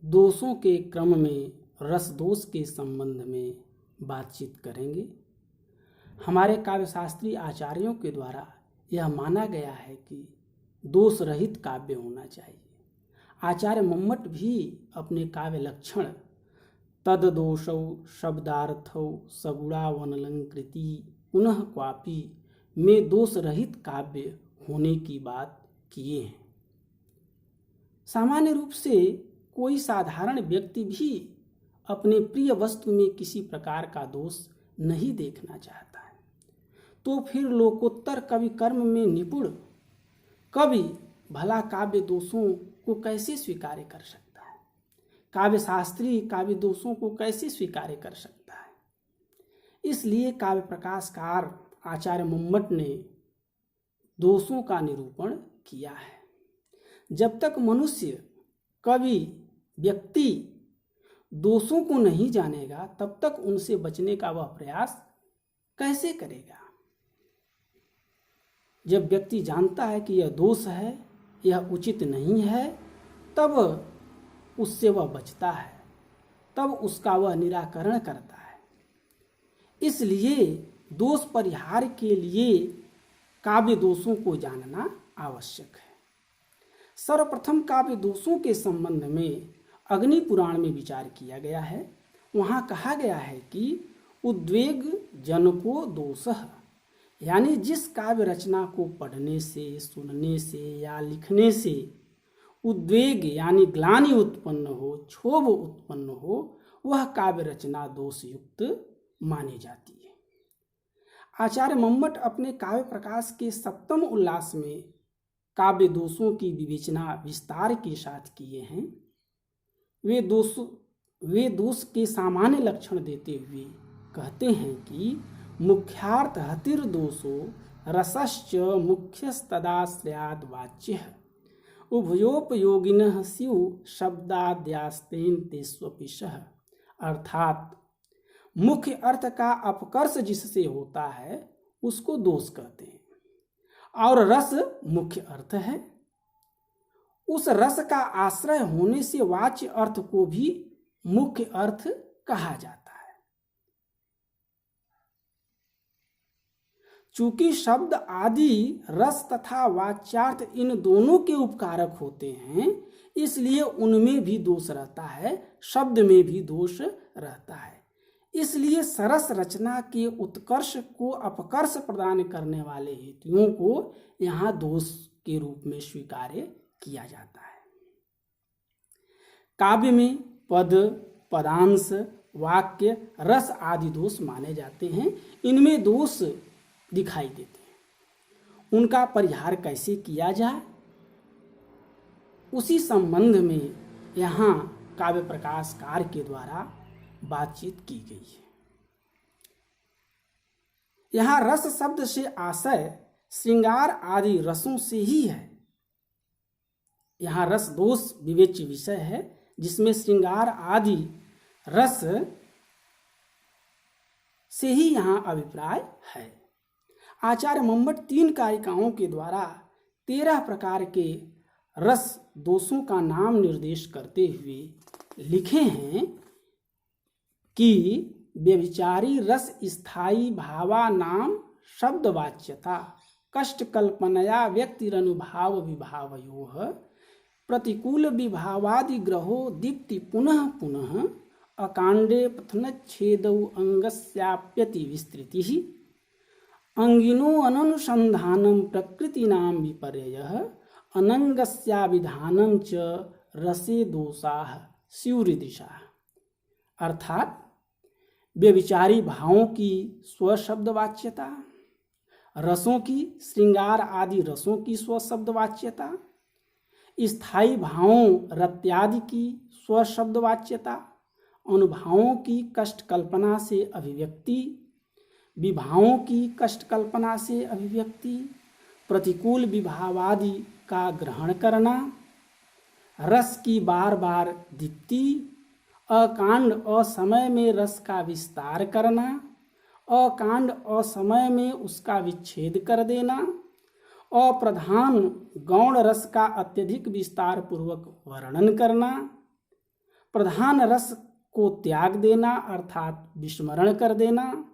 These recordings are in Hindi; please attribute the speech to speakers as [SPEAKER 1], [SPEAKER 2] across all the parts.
[SPEAKER 1] दोषों के क्रम में रस दोष के संबंध में बातचीत करेंगे। हमारे काव्यशास्त्री आचार्यों के द्वारा यह माना गया है कि दोष रहित काव्य होना चाहिए। आचार्य मम्मट भी अपने काव्य लक्षण तद दोषौ शब्दार्थौ सगुणावनलंकृति पुनः क्वापि में दोष रहित काव्य होने की बात किए हैं। सामान्य रूप से कोई साधारण व्यक्ति भी अपने प्रिय वस्तु में किसी प्रकार का दोष नहीं देखना चाहता है, तो फिर लोकोत्तर कवि कर्म में निपुण कवि भला काव्य दोषों को कैसे स्वीकार कर सकता है? काव्य शास्त्री काव्य दोषों को कैसे स्वीकार कर सकता है? इसलिए काव्य प्रकाशकार आचार्य मम्मट ने दोषों का निरूपण किया है। जब तक मनुष्य कवि व्यक्ति दोषों को नहीं जानेगा तब तक उनसे बचने का वह प्रयास कैसे करेगा? जब व्यक्ति जानता है कि यह दोष है, यह उचित नहीं है, तब उससे वह बचता है, तब उसका वह निराकरण करता है। इसलिए दोष परिहार के लिए काव्य दोषों को जानना आवश्यक है। सर्वप्रथम काव्य दोषों के संबंध में अग्नि पुराण में विचार किया गया है। वहाँ कहा गया है कि उद्वेग जनको दोषः, यानी जिस काव्य रचना को पढ़ने से, सुनने से या लिखने से उद्वेग यानी ग्लानि उत्पन्न हो, क्षोभ उत्पन्न हो, वह काव्य रचना दोषयुक्त मानी जाती है। आचार्य मम्मट अपने काव्य प्रकाश के सप्तम उल्लास में काव्य दोषों की विवेचना विस्तार के साथ किए हैं। वे दोष के सामान्य लक्षण देते हुए कहते हैं कि मुख्यार्थ हतिर दोषो रसश्च मुख्यस्तदाश्रयाद वाच्यः उभयोपयोगिनः स्युः शब्दाद्यास्तेन तेष्वपिशः। अर्थात मुख्य अर्थ का अपकर्ष जिससे होता है उसको दोष कहते हैं, और रस मुख्य अर्थ है। उस रस का आश्रय होने से वाच्य अर्थ को भी मुख्य अर्थ कहा जाता है। चूंकि शब्द आदि रस तथा वाच्यार्थ इन दोनों के उपकारक होते हैं, इसलिए उनमें भी दोष रहता है, शब्द में भी दोष रहता है। इसलिए सरस रचना के उत्कर्ष को अपकर्ष प्रदान करने वाले हेतुओं को यहाँ दोष के रूप में स्वीकार किया जाता है। काव्य में पद, पदांश, वाक्य, रस आदि दोष माने जाते हैं। इनमें दोष दिखाई देते हैं। उनका परिहार कैसे किया जाए, उसी संबंध में यहाँ काव्य प्रकाशकार के द्वारा बातचीत की गई है। यहाँ रस शब्द से आशय श्रृंगार आदि रसों से ही है। यहाँ रस दोष विवेच्य विषय है, जिसमें श्रृंगार आदि रस से ही यहाँ अभिप्राय है। आचार्य मम्मट 3 कारिकाओं के द्वारा 13 प्रकार के रस दोषों का नाम निर्देश करते हुए लिखे हैं कि व्यभिचारी रस स्थायी भावा नाम शब्दवाच्यता कष्ट कल्पनया व्यक्तिरनुभाव विभावयोः प्रतिकूल विभावादि ग्रहो दीप्ति पुनः पुनः अकांडे पथनच्छेदौ अंगस्याप्यति विस्तृतिः अंगिनो अनुसंधानम प्रकृतिनाम विपर्ययः अनंगस्याविधानं च रसे दोषाः स्युरीदृशाः। अर्थात व्यभिचारी भावों की स्वशब्दवाच्यता, रसों की श्रृंगार आदि रसों की स्वशब्दवाच्यता, स्थायी भावों रत्यादि की स्वशब्दवाच्यता, अनुभावों की कष्ट कल्पना से अभिव्यक्ति, विभावों की कष्ट कल्पना से अभिव्यक्ति, प्रतिकूल विभावादि का ग्रहण करना, रस की बार बार दीप्ति, अकांड असमय में रस का विस्तार करना, अकांड असमय में उसका विच्छेद कर देना, अप्रधान गौण रस का अत्यधिक विस्तार पूर्वक वर्णन करना, प्रधान रस को त्याग देना अर्थात विस्मरण कर देना,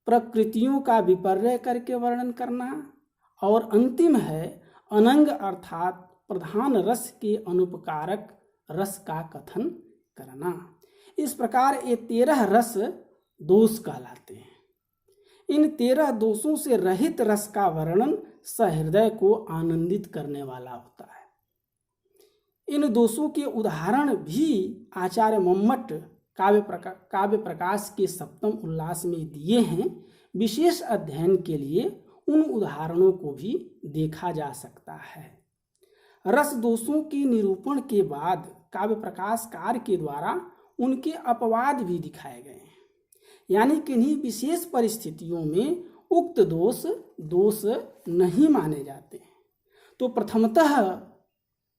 [SPEAKER 1] प्रकृतियों का विपर्य करके वर्णन करना, और अंतिम है अनंग अर्थात प्रधान रस के अनुपकारक रस का कथन करना। इस प्रकार ये 13 रस दोष कहलाते हैं। इन 13 दोषों से रहित रस का वर्णन सहृदय को आनंदित करने वाला होता है। इन दोषों के उदाहरण भी आचार्य मम्मट काव्य प्रकाश के सप्तम उल्लास में दिए हैं। विशेष अध्ययन के लिए उन उदाहरणों को भी देखा जा सकता है। रस दोषों के निरूपण के बाद काव्य प्रकाशकार के द्वारा उनके अपवाद भी दिखाए गए हैं, यानी किन्हीं विशेष परिस्थितियों में उक्त दोष नहीं माने जाते हैं। तो प्रथमतः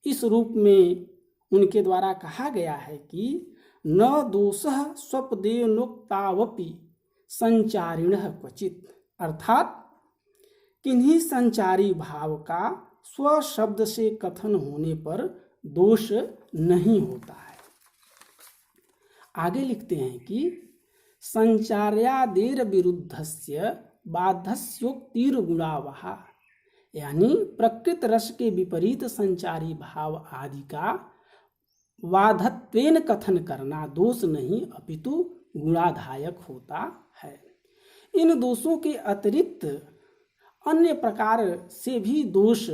[SPEAKER 1] इस रूप में उनके द्वारा कहा गया है कि न दोषः स्वपदेनोक्तावपि संचारिणः क्वचित, अर्थात किन्हीं संचारी भाव का स्व शब्द से कथन होने पर दोष नहीं होता है। आगे लिखते हैं कि संचार्यादेर विरुद्धस्य बाधस्योक्तिर्गुणावह, यानी प्रकृत रस के विपरीत संचारी भाव आदि का वाधत्वेन कथन करना दोष नहीं अपितु गुणाधायक होता है। इन दोषों के अतिरिक्त अन्य प्रकार से भी दोष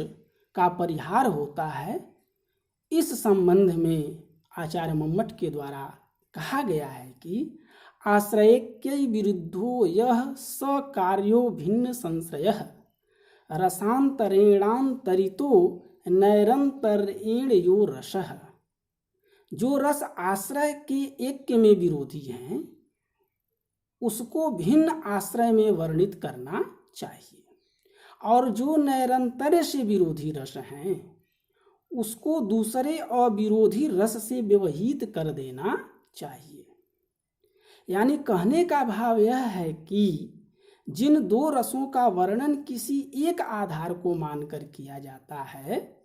[SPEAKER 1] का परिहार होता है। इस संबंध में आचार्य मम्मट के द्वारा कहा गया है कि आश्रयक्य विरुद्धो यह सकार्यो भिन्न संश्रयः रसांतरेणांतरितो नैरंतरेण यो रसः। जो रस आश्रय के ऐक्य में विरोधी हैं उसको भिन्न आश्रय में वर्णित करना चाहिए, और जो नैरंतर्य से विरोधी रस हैं उसको दूसरे अविरोधी रस से व्यवहित कर देना चाहिए। यानी कहने का भाव यह है कि जिन दो रसों का वर्णन किसी एक आधार को मानकर किया जाता है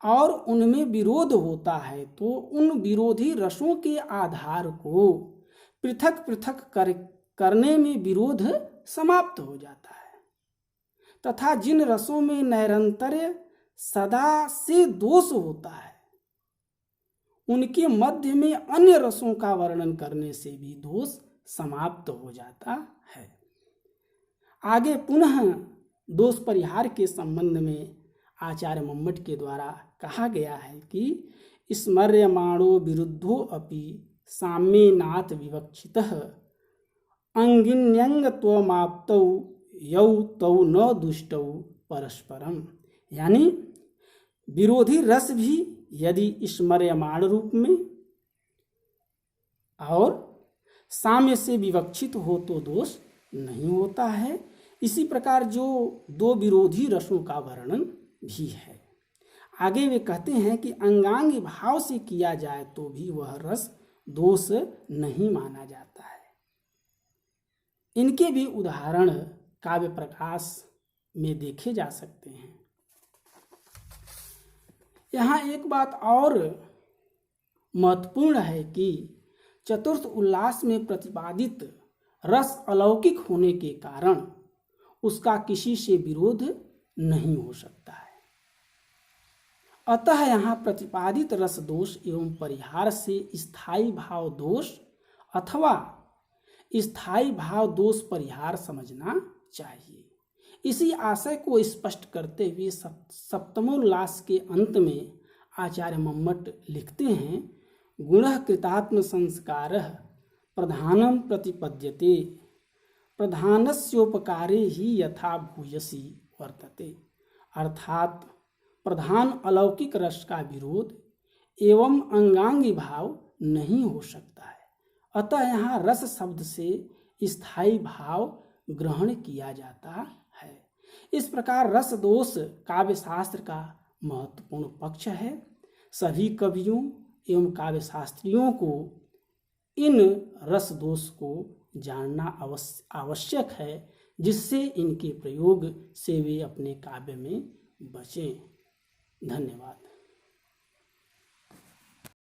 [SPEAKER 1] और उनमें विरोध होता है, तो उन विरोधी रसों के आधार को पृथक पृथक करने में विरोध समाप्त हो जाता है, तथा जिन रसों में नैरंतर्य सदा से दोष होता है उनके मध्य में अन्य रसों का वर्णन करने से भी दोष समाप्त हो जाता है। आगे पुनः दोष परिहार के संबंध में आचार्य मम्मट के द्वारा कहा गया है कि स्मर्यमाणो विरुद्धो अपि साम्येनाथ विवक्षितः अंगिन्यंगत्वमाप्तौ यौ तौ न दुष्टौ परस्परम, यानी विरोधी रस भी यदि स्मर्यमाण रूप में और साम्य से विवक्षित हो तो दोष नहीं होता है। इसी प्रकार जो दो विरोधी रसों का वर्णन भी है। आगे वे कहते हैं कि अंगांगी भाव से किया जाए तो भी वह रस दोष नहीं माना जाता है। इनके भी उदाहरण काव्य प्रकाश में देखे जा सकते हैं। यहाँ एक बात और महत्वपूर्ण है कि चतुर्थ उल्लास में प्रतिपादित रस अलौकिक होने के कारण उसका किसी से विरोध नहीं हो सकता है। अतः यहाँ प्रतिपादित रस दोष एवं परिहार से स्थायी भाव दोष अथवा स्थायी भाव दोष परिहार समझना चाहिए। इसी आशय को स्पष्ट करते हुए सप्तमोल्लास के अंत में आचार्य मम्मट लिखते हैं, गुणः कृतात्म संस्कारः प्रधानम प्रतिपद्यते प्रधानस्योपकारे ही यथा भूयसी वर्तते, अर्थात प्रधान अलौकिक रस का विरोध एवं अंगांगी भाव नहीं हो सकता है। अतः यहाँ रस शब्द से स्थायी भाव ग्रहण किया जाता है। इस प्रकार रस दोष काव्य शास्त्र का महत्वपूर्ण पक्ष है। सभी कवियों एवं काव्य शास्त्रियों को इन रस दोष को जानना आवश्यक है, जिससे इनके प्रयोग से वे अपने काव्य में बचें। धन्यवाद।